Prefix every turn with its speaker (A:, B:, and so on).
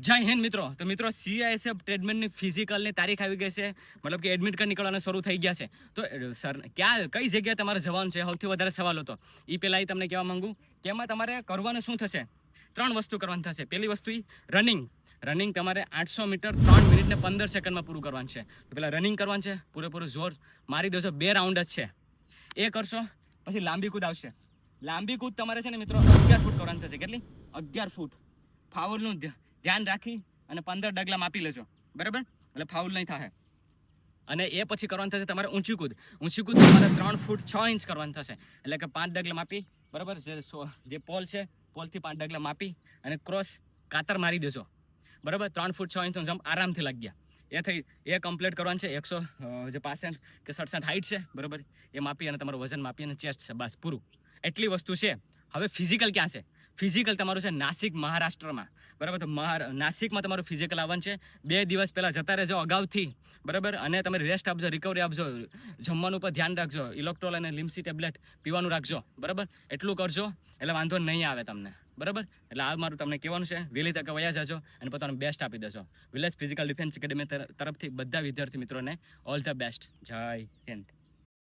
A: જય હિન્દ મિત્રો. તો મિત્રો CISF ટ્રેડમેનની ફિઝિકલની તારીખ આવી ગઈ છે, મતલબ કે એડમિટ કાર્ડ નીકળવાના શરૂ થઈ ગયા છે. તો સર કઈ જગ્યાએ તમારે જવાનું છે, સૌથી વધારે સવાલ હતો એ પહેલાં તમને કહેવા માંગુ કે એમાં તમારે કરવાનું શું થશે. 3 વસ્તુ કરવાની થશે. પહેલી વસ્તુ રનિંગ તમારે 800 મીટર 3 મિનિટ ને 15 સેકન્ડમાં પૂરું કરવાનું છે. તો પહેલાં રનિંગ કરવાનું છે, પૂરેપૂરું જોર મારી દેજો. 2 રાઉન્ડ જ છે, એ કરશો. પછી લાંબી કૂદ આવશે. લાંબી કૂદ તમારે છે ને મિત્રો 11 ફૂટ કરવાની થશે. કેટલી? 11 ફૂટ. ફાઉલનું ધ્યાન રાખી અને 15 ડગલા માપી લેજો, બરાબર? એટલે ફાઉલ નહીં થાય. અને એ પછી કરવાનું થશે તમારે ઊંચી કૂદ તમારે 3 ફૂટ 6 ઇંચ કરવાનું થશે. એટલે કે 5 ડગલા માપી, બરાબર? જે પોલ છે, પોલથી 5 ડગલા માપી અને ક્રોસ કાતર મારી દેજો, બરાબર? 3 ફૂટ 6 ઇંચનો જમ્પ આરામથી લાગી ગયા. એ કમ્પ્લીટ કરવાનું છે. 100 જે 65 કે 67 હાઈટ છે, બરાબર? એ માપી અને તમારું વજન માપી અને ચેસ્ટ છે, બસ પૂરું. એટલી વસ્તુ છે. હવે ફિઝિકલ ક્યાં છે? ફિઝિકલ તમારું છે નાસિક, મહારાષ્ટ્રમાં, બરાબર? તો નાસિકમાં તમારું ફિઝિકલ આવવાનું છે. 2 દિવસ પહેલાં જતા રહેજો અગાઉથી, બરાબર? અને તમે રેસ્ટ આપજો, રિકવરી આપજો, જમવાનું પર ધ્યાન રાખજો, ઇલેક્ટ્રોલ અને લિમ્સી ટેબ્લેટ પીવાનું રાખજો, બરાબર? એટલું કરજો એટલે વાંધો નહીં આવે તમને, બરાબર? એટલે આ મારું તમને કહેવાનું છે. વહેલી તકે વયા જજો અને પોતાનું બેસ્ટ આપી દેજો. વિલેજ ફિઝિકલ ડિફેન્સ એકેડમી તરફથી બધા વિદ્યાર્થી મિત્રોને ઓલ ધ બેસ્ટ. જય હિન્દ.